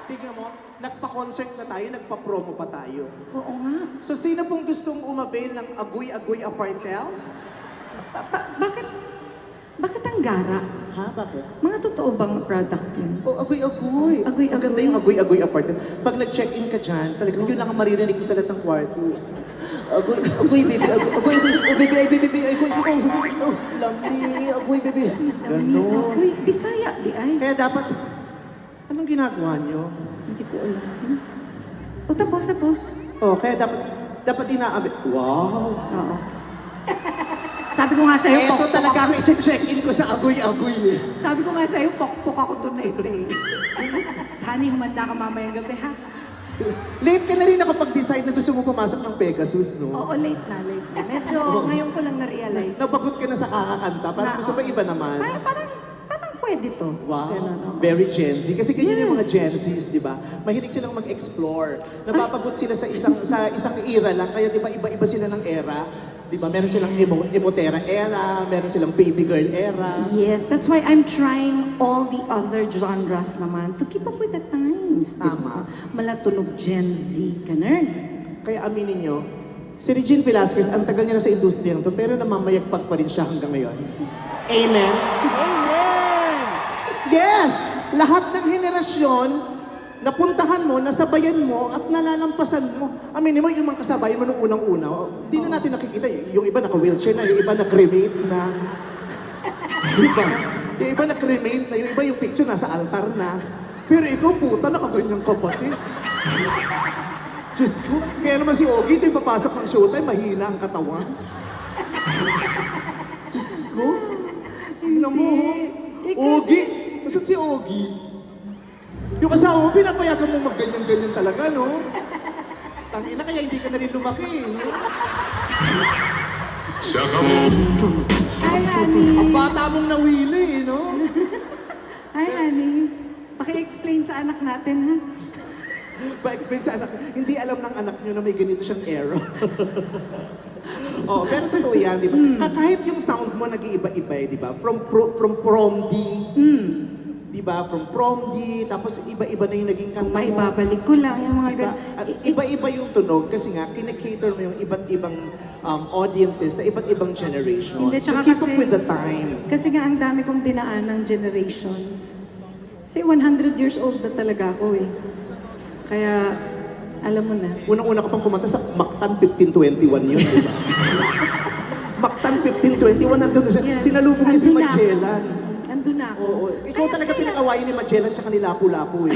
Tingnan mo, nagpa-concert na tayo, nagpa-promo pa tayo. Oo nga. So sino pong gustong umabail ng Agoy-Agoy Apartel? Bakit? Bakit ang gara? Ha? Bakit? Mga totoo bang product yun? Oh, agoy-agoy. Agoy-agoy. Maganda yung agoy-agoy apartment. Pag nag-check-in ka dyan, talagang yun lang ang maririnig mo sa lahat ng kwarto. Agoy, agoy, baby, agoy, agoy, oh, baby, ay, baby, agoy, agoy, oh, lami, agoy, baby. Ganon. Uy, Bisaya, di ay. Kaya dapat, anong ginagawa nyo? Hindi ko alam din. O tapos. Oh, kaya dapat inaabi. Wow. Oo. Sabi ko nga sa'yo, Ito pokpok talaga ako. ang check-in ko sa agoy-agoy eh. Sabi ko nga sa'yo, pokpok ako tonight eh. Stani, humanda ka mamayang gabi ha? Late ka na rin nakapag-decide na gusto mo pumasok ng Pegasus, no? Oo, late na. Medyo ngayon ko lang na-realize. Nabagot ka na sa kakakanta. Parang gusto pa iba naman. Parang pwede to. Wow, Ganun, oo. very Gen Z. Kasi ganyan yung mga Yes. Gen Zs, di ba? Mahilig silang mag-explore. Napapagot sila sa isang era lang. Kaya di ba iba-iba sila ng era? Di ba? Meron silang Emotera era, meron silang Baby Girl era. Yes, that's why I'm trying all the other genres naman to keep up with the times. Tama. Malatunog Gen Z, ganun. Kaya aminin nyo, si Regine Velasquez, ang tagal niya na sa industriya to, pero namamayagpag pa rin siya hanggang ngayon. Amen? Amen! Yes! Lahat ng henerasyon, napuntahan mo, nasabayan mo, at nalalampasan mo. Aminin mo, yung mga kasabayan mo nung unang-una, hindi na natin nakikita. Yung iba naka-wheelchair na, yung iba na-cremate na. Di ba? Yung iba na-cremate na, yung iba yung picture nasa altar na. Pero ikaw, puta, nakaganyang kapatid. Diyos ko, kaya naman si Ogie, ito yung papasok ng showtime, mahina ang katawan. Diyos ko. Tingnan mo, Ogie, masan si Ogie? Yung asawa mo, pinapayagan mo magganyan-ganyan talaga, no? Tangina, kaya hindi ka na rin lumaki, no? Hi, honey! Ang bata mong nawili, no? Hi, honey! Paki-explain sa anak natin, ha? Pa-explain sa anak, hindi alam ng anak nyo na may ganito siyang error. Oh, pero totoo yan, di ba? Kahit yung sound mo nag-iiba-iba, di ba? From prom D, di ba? From prom D, tapos iba-iba na yung naging kanta mo. Maibabalik ko lang yung mga Diba? At iba-iba yung tunog kasi nga, kinakater mo yung iba't ibang audiences sa iba't ibang generation. Hindi, So tsaka keep up kasi- with the time. Kasi nga ang dami kong dinaan ng generations. Say 100 years old na talaga ako eh. Kaya, alam mo na. Unang-una ka pang kumanta sa Mactan 1521 yun, di ba? Mactan 1521, nandun na siya. Yes. Sinalubong niya si Andun na ako. Magellan. Andun na ako. Oo. Ikaw talaga pinag-awayan ni Magellan tsaka ni Lapu-Lapu eh.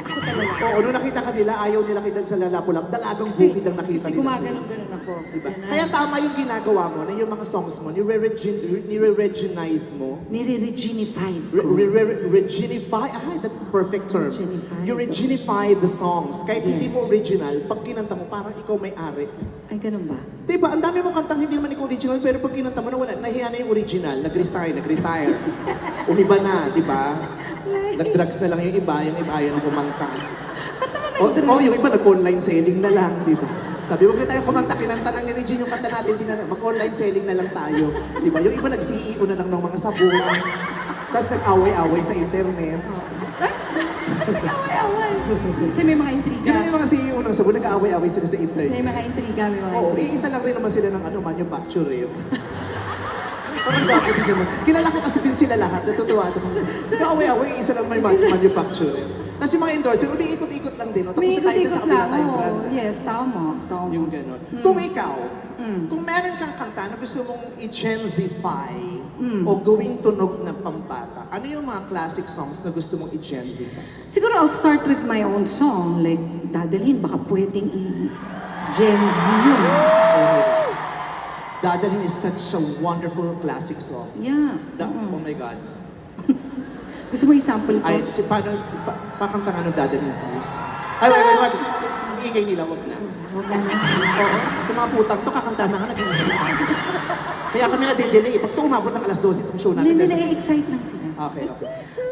Ako talaga. Oo, nung nakita ka nila, ayaw nila kita sa Lapu-Lapu. Dalagang Kasi, bukid ang nakita kasi nila. gumaganon-ganon ako. Diba? Ganun. Kaya tama yung ginagawa mo na yung mga songs mo, nire-reginize mo. Nire-reginified ko. Reginify, that's the perfect term. Reginify. You reginify the songs. Kahit hindi Yes. mo original, pag kinanta mo, parang ikaw may-ari. Ay, ganun ba? Diba, ang dami mong kantang hindi naman ikaw original, pero pag kinanta mo na wala, nahiya na yung original, nag-resign, nag-retire. Umiba na, di ba? Nag-drugs na lang yung iba ayaw na kumanta. Yung iba nag-online selling na lang, di ba? Sabi, huwag na tayo kumanta, kinanta lang ni Regine yung kanta natin, mag-online selling na lang tayo. Di ba? Yung iba nag-CEO na lang ng mga sabon, tapos nag-away-away sa internet. Nag-away-away. Kasi may mga intriga. Yun yung mga CEO ng sabon, nag-away-away sila sa internet. May mga intriga, may mga Oo, intriga. iisa lang rin naman sila ng manufacturer. Parang gwapo din naman. Kilala ko kasi din sila lahat, natutuwa ako. Nag-away-away, isa lang may manufacturer. Tapos yung mga endorser, umiikot-ikot lang din. No? Tapos May sa tayo dun sa ikot-ikot kabila lang. tayong Oo, brand. yes, tama. Yung gano'n. Kung ikaw, kung meron kang kanta na gusto mong i-genzify o gawing tunog ng pambata, ano yung mga classic songs na gusto mong i-genzify? Siguro I'll start with my own song. Like, dadalhin, baka pwedeng i-Gen Z yun. Dadalhin is such a wonderful classic song. Yeah. Oh my God. Gusto mo i-sample ko? Ay, pakanta nga ng dadalhin, please. Ay, wait. Iingay nila, wag na. Huwag na na. Oo, itong mga putang to, kakanta na nga nag-iingay. Kaya kami na-delay. Pag ito umabot ng alas 12 itong show natin. Hindi, kasi- na-excite lang sila. Okay.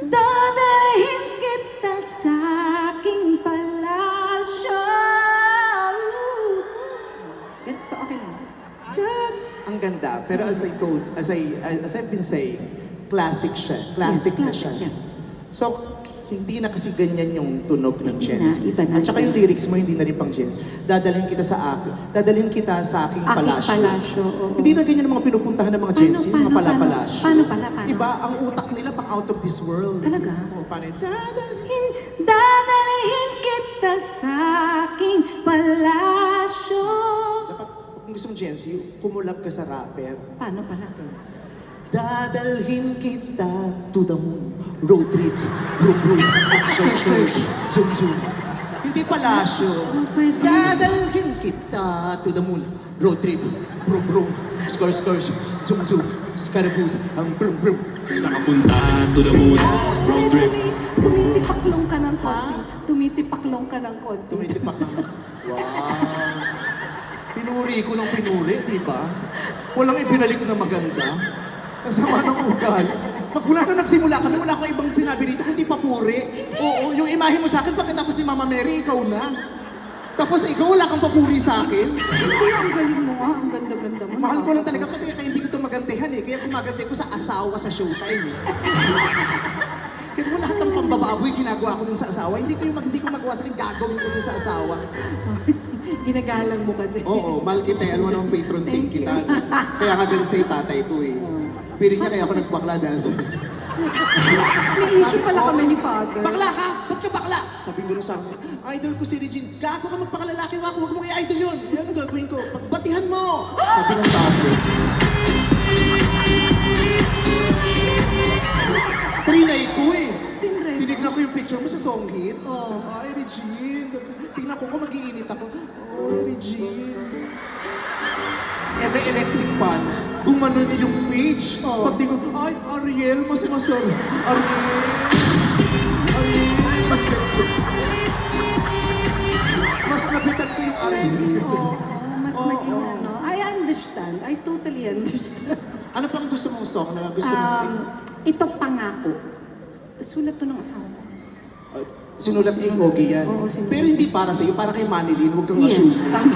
Dadalhin kita sa aking palasyo. Ganito, okay lang. God, ang ganda. Pero as I've been saying, classic siya. Classic Yes, na classic siya. yan. So, Hindi na kasi ganyan yung tunog ng Hindi Gen na, Z. iba na, At saka iba. yung lyrics mo, hindi na rin pang Gen Z. Dadalhin kita sa akin. Dadalhin kita sa aking Aking palasyo. palasyo, oo. Hindi na ganyan ang mga pinupuntahan ng mga Gen Z, mga palapalasyo. Paano? Iba, ang utak nila pang out of this world. Talaga? Oo, paano yun? Dadalhin. Dadalhin kita sa aking palasyo. Dapat, kung gusto mong Gen Z, kumulab ka sa rapper. Paano pala? Dadalhin kita to the moon, road trip, brum brum, search search, zoom zoom. Hindi palasyo. Anong pwede? Dadalhin kita to the moon, road trip, brum brum, score score, zoom zoom, scaraboo, ang brum brum. Sa kapuntahan to the moon, road trip. Tumitipaklong ka ng konti. Tumitipaklong ka ng konti. Tumitipak naman. Wow. Pinuri ko ng pinuri, di ba? Walang ibinalik na maganda. Kasama ng ugal. Magmula na nagsimula kami, wala akong ibang sinabi rito, kundi papuri. Oo, yung imahe mo sa akin, pagkatapos ni Mama Mary, ikaw na. Tapos ikaw, wala kang papuri sa akin. Hindi, ang galing mo nga. Ang ganda-ganda mo. Mahal ko lang talaga, pati kaya hindi ko ito magantihan eh. Kaya gumagante ko sa asawa sa showtime eh. Kaya kung lahat ng pambababoy ginagawa ko dun sa asawa, hindi ko magawa sa akin, gagawin ko dun sa asawa. Ginagalang mo kasi. Oo, mahal kita eh. Ano naman patron saint Thank you. kita. Kaya nga ganun sa'yo tatay ko eh. Pero niya kaya ako nagbakla dahil sa... May issue pala kami ni Father. Bakla ka? Ba't ka bakla? Sabi ko sa akin, idol ko si Regine. Gago ka magpakalalaki ako, huwag mong i-idol yun. Yan ang gagawin ko. Pagbatihan mo! Sabi ng tatay. Trinay ko eh. Tinry. Tinignan ko yung picture mo sa song hits. Oo. Ay, Regine. Tingnan ko kung mag-iinit ako. Oh, Regine. May electric fan. Gumanon yung page. Oo. Pag tingin ko, ay, Ariel, mas masarap. Ariel. Ariel. Mas nabitan ko yung Ariel. Oo, mas Oo, naging oo. ano. I understand. I totally understand. Ano pang gusto mong song na gusto mong... Ito pangako. Sulat to ng asawa ko. Sinulat kay Ogie yan. Oo, sinulat. Pero hindi para sa'yo, para kay Manilyn. Huwag kang Yes, assume. tama.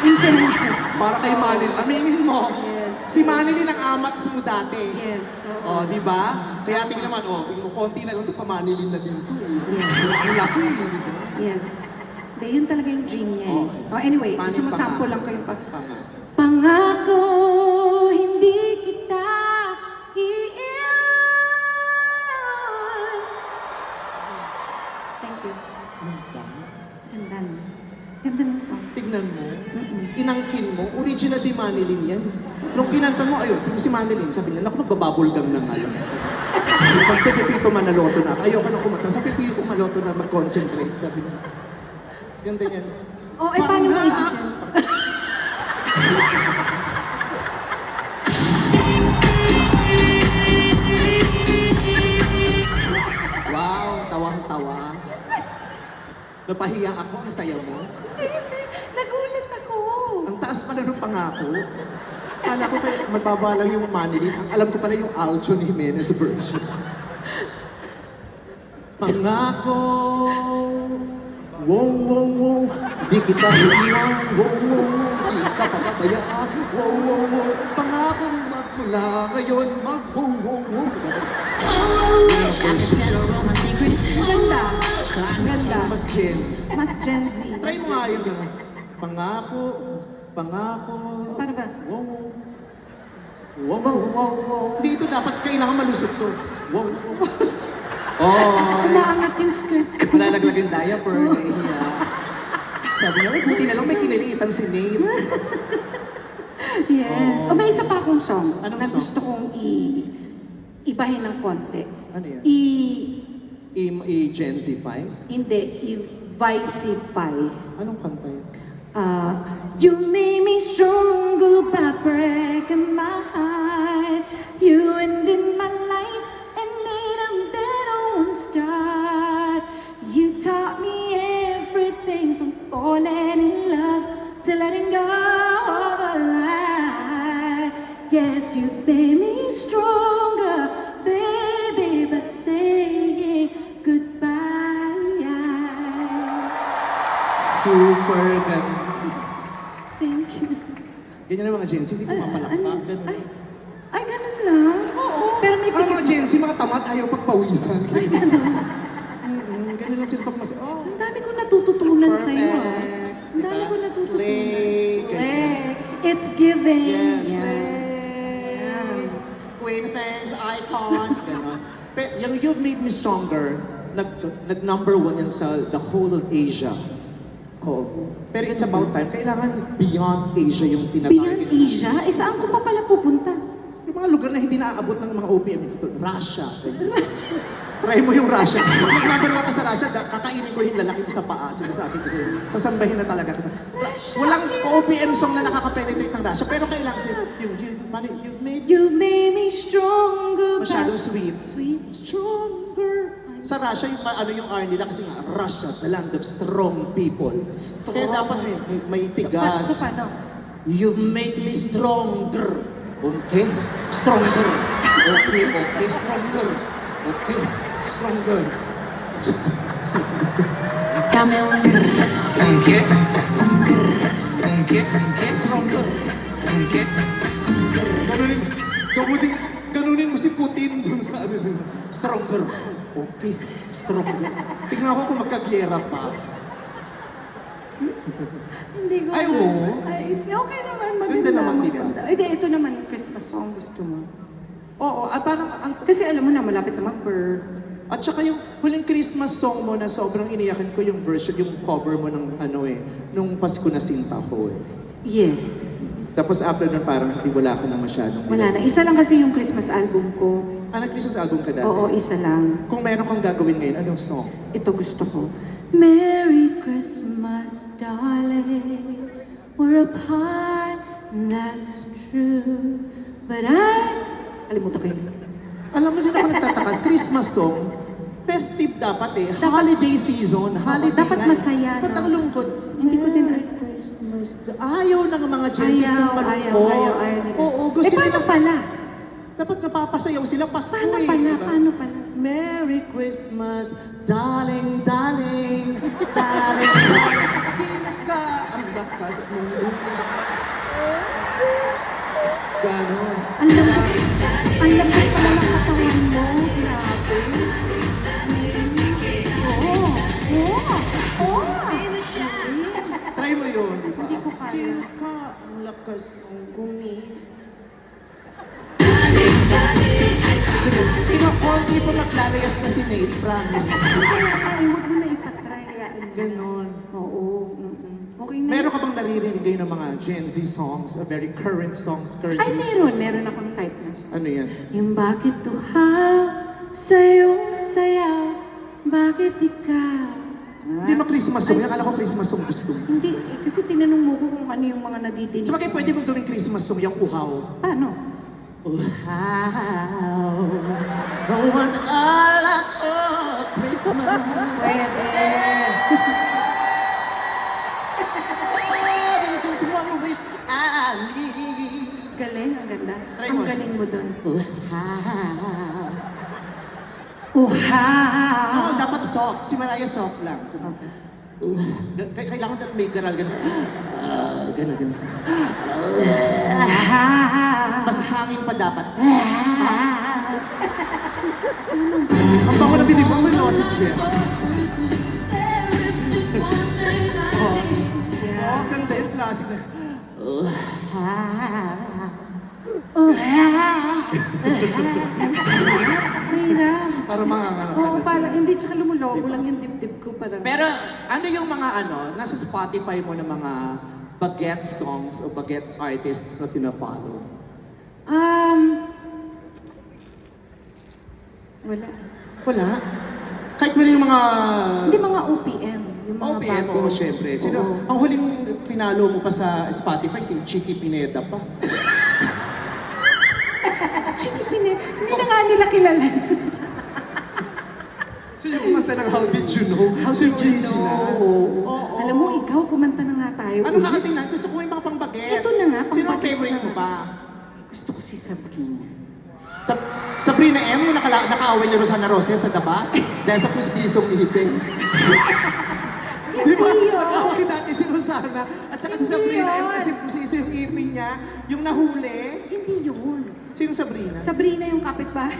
In fairness. Para kay Manilyn. Aminin mo. Yes. Si Manilyn ang amat mo dati. Yes. Oh, di ba? Kaya tingnan naman, yung konti na lang ito, pamanilin na din ito eh. Yes. Ang laki eh, di ba? Yes. De, yun talaga yung dream niya eh. Okay. Oh, anyway, Paano gusto mo yung sample pangako? lang kayo pa. Tama. Pangako, hindi kita iiwan. Thank you. Yun ba? Ganda no? Ganda ng song. Tignan mo, Mm-mm. inangkin mo, original di Manilyn yan. Nung kinanta mo, ayun, si Manilyn, sabi niya, naku, magbabubble gum na nga lang. Pag Pepito Manaloto na, ayoko na kumanta. Sa Pepito Manaloto na mag-concentrate, sabi niya. Ganda yan. Oh, eh paano mo i-judge? Wow, tawang-tawa. Napahiya ako, ang saya mo. Hindi. Nagulat ako. Ang taas pala ng pangako. Kala ko kayo, mababa lang yung Manilyn. Ang alam ko pala yung Aljon Jimenez version. Pangako, wow, wow, wow, di kita iiwan, wow, wow, wow, di ka papabayaan, wow, wow, wow, pangako magmula ngayon, wow, wow, wow. Ganda. Ganda. Mas Gen. Mas Gen Z. Try mo nga yun gano'n. Pangako, pangako. Paano ba? Wow, wow. Wow, Wow, wow. wow, wow. Dito dapat kailangan malusot to. Wow, wow. Oh, Umaangat yung skirt ko. malalaglag yung diaper. Nahihiya. Sabi niya, "Uy, buti na lang may kiniliitan si Nate." Yes. O may isa pa akong song Anong na song? gusto kong ibahin ng konti. Ano yan? Gen Z5? Hindi, i-vicify. Anong kanta yun? You made me stronger by breaking my heart. You ended my life and made a better one start. You taught me everything from falling in love to letting go of a lie. Yes, you made me stronger, baby, by saying goodbye. Super ganda. Thank you. Ganyan ang mga Gen Z, hindi ko mapalakpak. Ganun. Ay, ganun lang? Oo. Pero may Ang mga Gen Z, mga tamad, ayaw pagpawisan. Ganun lang sila pag mas... Oh, Ang dami ko natututunan perfect. sa'yo. Ang dami Diba? ko natututunan. Slay. Slay. It's giving. Yes, Yan. slay. Queen thanks, icon. Ganon. Yung You've Made Me Stronger, nag-number one yan sa the whole of Asia. Oo. Pero it's about time. Kailangan beyond Asia yung Beyond tinatarget. Asia? Eh, saan ko pa pala pupunta? Yung mga lugar na hindi naaabot ng mga OPM dito. Russia. Try mo yung Russia. Mag-number one ka sa Russia, kakainin ko yung lalaki mo sa paa. Sinasabi ko sa'yo. Sasambahin na talaga kita. Walang OPM song na nakaka-penetrate ng Russia. Pero kailangan sa'yo, you've made You've made me stronger. masyadong sweet. Sweet. Stronger. Sa Russia, yung ano yung R nila kasi nga, Russia, the land of strong people. Kaya dapat may tigas. So, paano? You make me stronger. Okay? Stronger. Okay, stronger. Okay, stronger. Dame un... ¿Qué? ¿Qué? Stronger. Ganunin mo si Putin dun sa ano nila. Stronger. Okay, stronger. Tignan ako kung magkagyera pa. Hindi ko. Ayaw mo? Ay, okay naman. Maganda. Ganda naman, di ba? maganda. Ay, di, ito naman, Christmas song gusto mo. Oo, parang Kasi alam mo na, malapit na mag-birth. at saka yung huling Christmas song mo na sobrang iniyakan ko yung version, yung cover mo ng ano nung Pasko na Sinta ko Yeah. Tapos after nun parang hindi wala ko na masyadong. Wala na. Isa lang kasi yung Christmas album ko. Nag-Christmas album ka dati? Oo, isa lang. Kung meron kang gagawin ngayon, anong song? Ito gusto ko. Merry Christmas, darling. We're apart, that's true. But Kalimutan ko yun. Alam mo, dyan ako nagtataka, Christmas song, festive dapat holiday season, holiday dapat night. masaya, Ba't no? ang lungkot? Hindi ko din- Merry Christmas. Ayaw ng mga Gen Zs ng malungkot. ayaw. Oo, gusto paano nila. pala? Dapat napapasayaw sila Pasko Paano eh. pala? diba? Paano pala? Merry Christmas, darling, darling, darling, darling. Sino ka ang bakas mong lumit? Ganon. Ang lamig pala ng katawan mo. Grabe. Oo. Try mo yun, di ba? Hindi ko kaya. Sino ka ang lakas mong Gumi. Sige, konti pa maglalayas na si Nate, promise. Ay, huwag mo na ipatry. Hayaan mo. Ganon. Oo. Okay na. Meron ka bang naririnig ngayon ng mga Gen Z songs, very current songs, current Ay, music? meron. Meron akong type na song. Ano yan? Yung bakit tuhaw sa'yong sayaw, bakit ikaw? Hindi mo Christmas song. Yan, akala ko Christmas song gusto mo. Hindi, kasi tinanong mo ko kung ano yung mga nadidinig. So, bakit pwede mong gawing Christmas song, yung uhaw? Paano? Uhaw, no one all Christmas. Pwede. Just one wish I need. Galing, ang ganda. Try Ang mo. galing mo doon. Uhaw. Uhaw! Oh, dapat soft. Si Mariah soft lang. Kailangan may garal, ganun. Ganun. Mas hangin pa dapat. Ang bango na binibang mo yung Jess. Oh, ganda yung classic na. Mahirap. Para manganganak ka Oo, na. parang hindi tsaka lumulobo lang yung dibdib ko. Parang, Pero ano yung mga nasa Spotify mo na mga bagets songs o bagets artists na pinafollow? wala. Wala. Kahit wala yung mga... Hindi mga OPM. Yung mga OPM, bago. oo, syempre. Sino, Oo. ang huling pinalo mo pa sa Spotify, si Chicky Pineda pa. Si Chicky Pineda, hindi na nga nila kilala. Siya yung kumanta ng How Did You Know? How Siya did yung you original. know? Oo. Alam mo, ikaw, kumanta na nga tayo. Ano kakatingnan? Gusto ko yung mga pang-bagets. Ito na nga, Sino ang pang-bagets favorite na mo nga. pa? Gusto ko si Sabrina. Sabrina M, yung nakaaway ni Rosana Roses sa Dabas dahil sa pustisong ipin. Di ba? Hindi yun. Nakaaway dati si Rosana at saka si Hindi Sabrina M yun. kasi pustisong yung ipin niya, yung nahuli. Hindi yun. Sino Sabrina? Sabrina yung kapitbahay.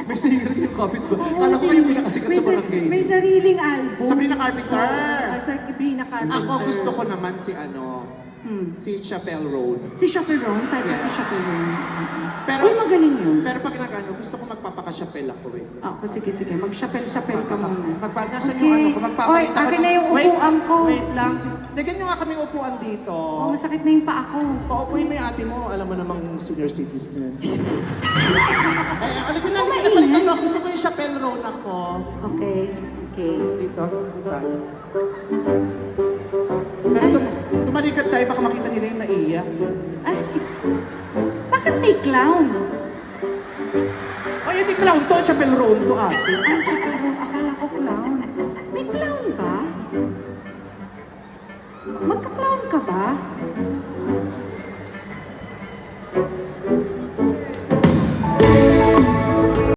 May singer yung kapit ko. Kala ko kayo pinakasikat sa barangay. May sariling album. Sabrina Carpenter. Sabrina Carpenter. Ako gusto ko naman si si Chapel Road. Si Chaperone, tayo Yeah. si Chaperone. Pero- Uy, magaling yun. Pero pag nagano, gusto ko magpapaka-chapel ako eh. Sige. Mag-chapel-chapel ka muna. Nasaan yung ano ko? Oy, akin na yung upuan ko. Wait lang. Lagyan nyo nga kami upuan dito. Oh, masakit na yung paa ko. Paupuin mo yung ate mo. Alam mo namang senior citizen. Ay, alam ko na, Oh, napalitan mo. Gusto ko yung Chapel Road ako. Okay. Dito. Pero tumalikad tayo, baka makita nila yung naiyak. Ay, bakit may clown? Ay, hindi clown to. Chapel Road to ate. Ay, Chaperone, akala ko clown. May clown ba? Magka-clown ka ba?